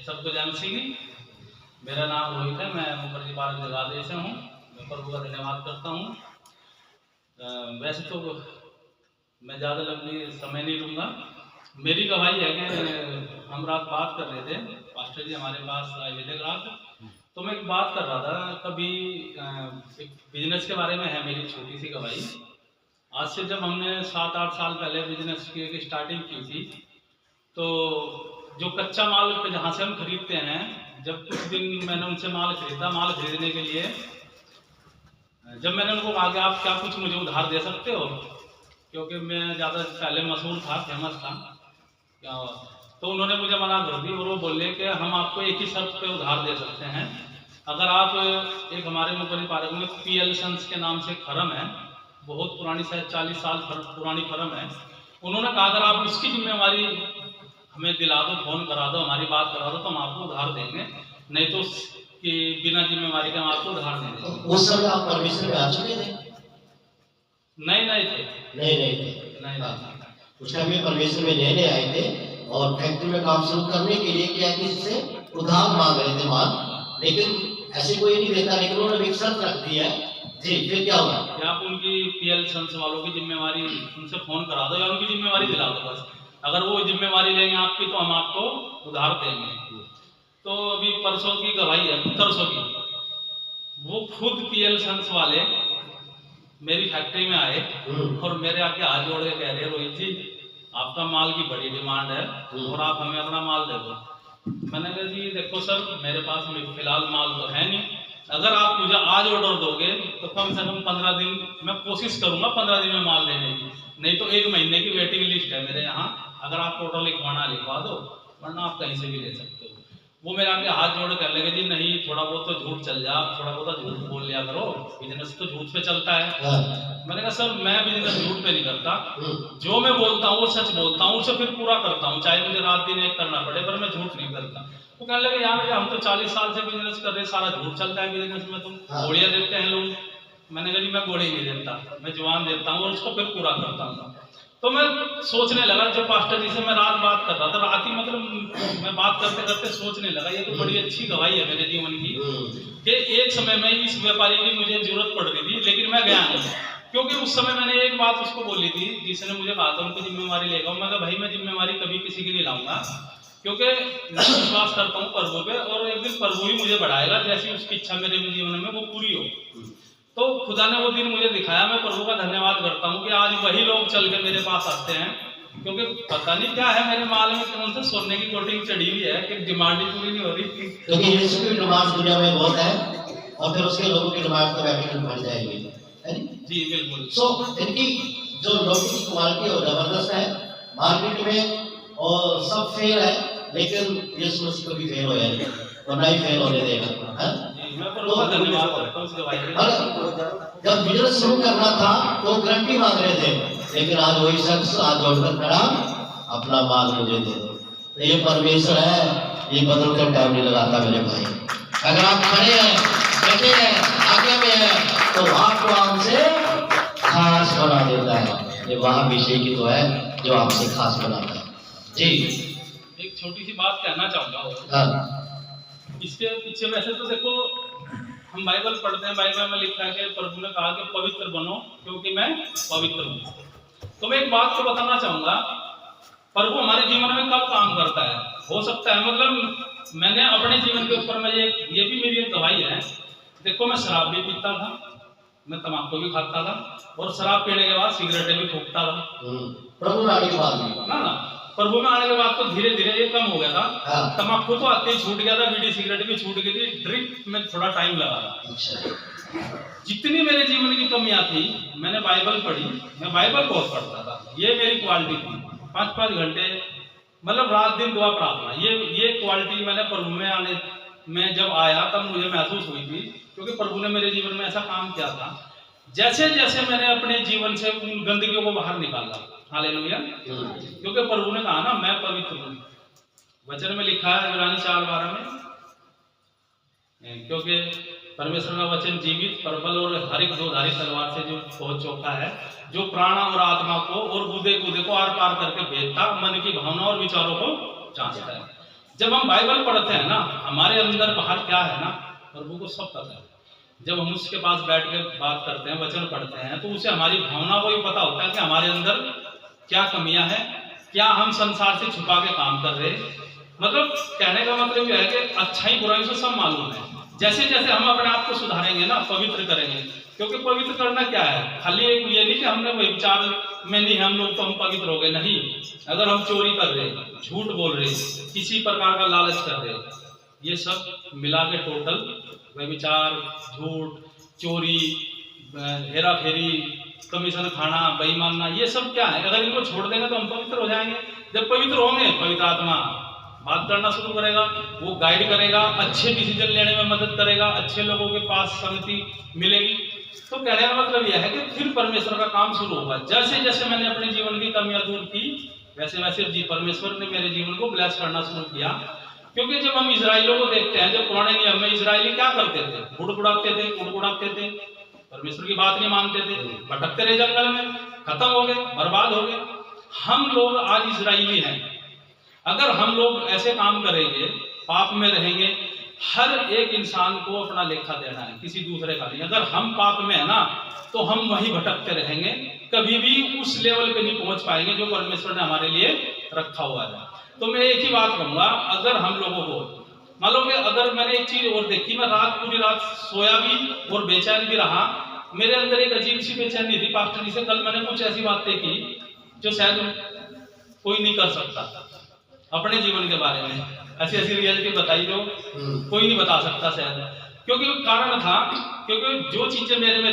सबको जय सिंह। मेरा नाम रोहित है, मैं मुखर्जी पार्क जगाधरी से हूँ। मैं प्रभु का धन्यवाद करता हूँ। वैसे तो मैं ज़्यादा लंबी समय नहीं लूँगा। मेरी गवाही है कि हम रात बात कर रहे थे, पास्टर जी हमारे पास आए थे रात, तो मैं एक बात कर रहा था। कभी एक बिजनेस के बारे में है मेरी छोटी सी गवाही। आज से जब हमने 7-8 साल पहले बिजनेस की स्टार्टिंग की थी, तो जो कच्चा माल पे जहाँ से हम खरीदते हैं, जब कुछ दिन मैंने उनसे माल खरीदा, माल खरीदने के लिए जब मैंने उनको कहा कि आप क्या कुछ मुझे उधार दे सकते हो, क्योंकि मैं ज़्यादा पहले मशहूर था, फेमस था क्या, तो उन्होंने मुझे मना कर दी और वो बोले कि हम आपको एक ही शर्त पे उधार दे सकते हैं। अगर आप एक हमारे मुखर्जी पार्क में PL सन्स के नाम से फर्म है, बहुत पुरानी, शायद 40 साल पुरानी फर्म है। उन्होंने कहा अगर आप उसकी जिम्मेवारी हमें दिला दो, फोन करा दो, हमारी बात करा दो, तो हम आपको उधार देंगे, नहीं तो कि बिना जिम्मेवारी के हम आपको उधार नहीं देंगे। उस समय आप परमिशन में आ चुके थे? नहीं थे। नहीं। उस टाइम में परमिशन में लेने आए थे और फैक्ट्री में काम शुरू करने के लिए क्या किसी से उधार मांग रहे थे माल, लेकिन ऐसे कोई नहीं देता, लेकिन उन्होंने एक शर्त रख दी है जी। फिर क्या हुआ? कि आप उनकी PL सन्स वालों की जिम्मेवारी उनसे फोन करा दो या उनकी जिम्मेवारी दिला दो बस। अगर वो जिम्मेवारी लेंगे आपकी तो हम आपको उधार देंगे। तो अभी परसों की गवाही है, परसों की, वो खुद PL सन्स वाले मेरी फैक्ट्री में आए और मेरे आके हाथ जोड़ के कह रहे हैं, रोहित जी आपका माल की बड़ी डिमांड है और आप हमें अपना माल दे दो। मैंने कहा जी देखो सर, मेरे पास फिलहाल माल तो है नहीं, अगर आप मुझे आज ऑर्डर दोगे तो कम से कम 15 दिन मैं कोशिश करूंगा 15 दिन में माल देने की, नहीं तो 1 महीने की वेटिंग लिस्ट है मेरे यहाँ। अगर आप ऑर्डर लिखवा दो, वरना आप कहीं से भी ले सकते हो। वो मेरे आगे हाथ जोड़ कर लगे, जी नहीं थोड़ा बहुत तो झूठ चल जा, थोड़ा बहुत झूठ बोल लिया करो, बिजनेस तो झूठ पे चलता है। मैंने कहा सर मैं बिजनेस झूठ पे नहीं करता, जो मैं बोलता हूँ वो सच बोलता हूँ, उसे फिर पूरा करता हूँ, चाहे मुझे रात दिन एक करना पड़े, पर मैं झूठ नहीं करता। वो कहने लगे यार हम तो 40 साल से बिजनेस कर रहे, सारा झूठ चलता है बिजनेस में, तुम गोलियां देते हैं लोग। मैंने कहा जी मैं गोली नहीं देता, मैं जवान देता हूँ और उसको फिर पूरा करता हूँ। तो मैं सोचने लगा, जब पास्टर जी से मैं रात बात कर रहा था, रात ही मतलब मैं बात करते करते सोचने लगा, ये तो बड़ी अच्छी गवाही है मेरे जीवन की कि एक समय में इस व्यापारी की मुझे जरूरत पड़ रही थी, लेकिन मैं गया नहीं, क्योंकि उस समय मैंने एक बात उसको बोली थी, जिसने मुझे कहा था उनकी जिम्मेवारी लेगा। मैं कहा भाई मैं जिम्मेवारी कभी किसी की नहीं लाऊंगा, क्योंकि मैं विश्वास करता हूँ प्रभु पे, और एक दिन प्रभु ही मुझे बढ़ाएगा, जैसी उसकी इच्छा मेरे जीवन में वो पूरी हो। तो खुदा ने वो दिन मुझे दिखाया, मैं प्रभु का धन्यवाद करता हूँ कि आज वही लोग चल के मेरे पास आते हैं, क्योंकि पता नहीं क्या है मेरे माल में, कौन से सोने की कोटिंग चढ़ी हुई है कि डिमांड ही पूरी नहीं हो रही। क्योंकि यीशु की डिमांड दुनिया में बहुत है और फिर उसके लोगों की डिमांड तो वैसे बढ़ जाएगी, है जी बिल्कुल। सो इनकी जो लोगों की क्वालिटी और जबरदस्त है मार्केट में, और सब फेल है, लेकिन यीशु मसीह को भी फेल हो जाएगा, वरना ही फेल होने देगा। जब बिजनेस शुरू करना था तो गारंटी मांग रहे थे, लेकिन आज वही शख्स आज जोड़कर खड़ा, अपना माल मुझे दे दो। तो ये परमेश्वर है, ये बदल कर टाइम नहीं लगाता मेरे भाई। अगर आप खड़े हैं, बैठे हैं, आगे में हैं, तो आपको आपसे खास बना देता है। ये वहाँ विषय की तो है जो आपसे खास बनाता है जी। एक छोटी सी बात कहना चाहूंगा इसके पीछे। वैसे तो देखो हम बाइबल पढ़ते हैं, बाइबल में लिखा है कि प्रभु ने कहा कि पवित्र बनो क्योंकि मैं पवित्र हूँ। तो मैं एक बात को बताना चाहूंगा, प्रभु हमारे जीवन में कब काम करता है, हो सकता है मतलब मैंने अपने जीवन के ऊपर में ये भी मेरी एक गवाही है। देखो मैं शराब भी पीता था, मैं तम्बाकू भी खाता था, और शराब पीने के बाद सिगरेटें भी फूकता था। प्रभु में आने के बाद ना प्रभु में आने के बाद तो धीरे धीरे ये कम हो गया था। तम्बाकू तो आते ही छूट गया था, बीड़ी सिगरेट भी छूट गई थी, ड्रिंक में थोड़ा टाइम लगा था। जितनी मेरे जीवन की कमियां थी, मैंने बाइबल पढ़ी, मैं बाइबल बहुत पढ़ता था, ये मेरी क्वालिटी थी। 5-5 घंटे मतलब रात दिन दुआ प्रार्थना, ये क्वालिटी मैंने प्रभु में आने में जब आया तब मुझे महसूस हुई थी, क्योंकि प्रभु ने मेरे जीवन में ऐसा काम किया था। जैसे जैसे मैंने अपने जीवन से उन गंदगियों को बाहर निकाला, हालेलुया, क्योंकि प्रभु ने कहा ना मैं पवित्र हूँ। वचन में लिखा है इब्रानी 4:12 में, क्योंकि परमेश्वर का वचन जीवित, प्रबल और हर एक दोधारी तलवार से जो बहुत चौका है, जो प्राण और आत्मा को और गुदे को आर पार करके भेदता, मन की भावना और विचारों को जांचता है। जब हम बाइबल पढ़ते हैं ना, हमारे अंदर बाहर क्या है ना, प्रभु को सब पता है। जब हम उसके पास बैठ के बात करते हैं, वचन पढ़ते हैं, तो उसे हमारी भावना को भी पता होता है कि हमारे अंदर क्या कमियां हैं, क्या हम संसार से छुपा के काम कर रहे हैं। मतलब कहने का मतलब यह है कि अच्छाई बुराई से सब मालूम है। जैसे जैसे हम अपने आप को सुधारेंगे ना, पवित्र करेंगे, क्योंकि पवित्र करना क्या है, खाली एक ये नहीं कि हमने वही विचार में नहीं हम लोग तो हम पवित्र हो गए, नहीं। अगर हम चोरी कर रहे, झूठ बोल रहे, किसी प्रकार का लालच कर रहे, ये सब मिला के टोटल व्यभिचार, झूठ, चोरी, हेरा फेरी, कमीशन खाना, बेईमानना, ये सब क्या है। अगर इनको छोड़ देंगे तो हम पवित्र हो जाएंगे। जब पवित्र होंगे, पवित्र आत्मा बात करना शुरू करेगा, वो गाइड करेगा, अच्छे डिसीजन लेने में मदद करेगा, अच्छे लोगों के पास संगति मिलेगी। तो कहने का मतलब यह है कि फिर परमेश्वर का काम शुरू होगा। जैसे जैसे मैंने अपने जीवन की कमियां दूर की, वैसे वैसे जी परमेश्वर ने मेरे जीवन को ब्लेस करना शुरू किया। क्योंकि जब हम इजराइलियों को देखते हैं, जब पुराने नियम में इजराइली क्या करते थे, गुड़गुड़ाते थे, परमेश्वर की बात नहीं मानते थे, भटकते रहे जंगल में, खत्म हो गए, बर्बाद हो गए। हम लोग आज इजराइली हैं। अगर हम लोग ऐसे काम करेंगे, पाप में रहेंगे, हर एक इंसान को अपना लेखा देना है, किसी दूसरे का नहीं। अगर हम पाप में है ना, तो हम वहीं भटकते रहेंगे, कभी भी उस लेवल पे नहीं पहुंच पाएंगे जो परमेश्वर ने हमारे लिए रखा हुआ है। तो मैं एक ही बात कहूंगा, अगर हम लोगों को मान लो कि अगर मैंने एक चीज और देखी, मैं पूरी रात सोया भी और बेचैन भी रहा, मेरे अंदर एक अजीब सी बेचैनी थी पास्टर जी से। कल मैंने कुछ ऐसी बातें की जो शायद कोई नहीं कर सकता अपने जीवन के बारे में, ऐसी ऐसी रियलिटी बताई जो कोई नहीं बता सकता शायद। क्योंकि कारण था, क्योंकि जो चीजें मेरे में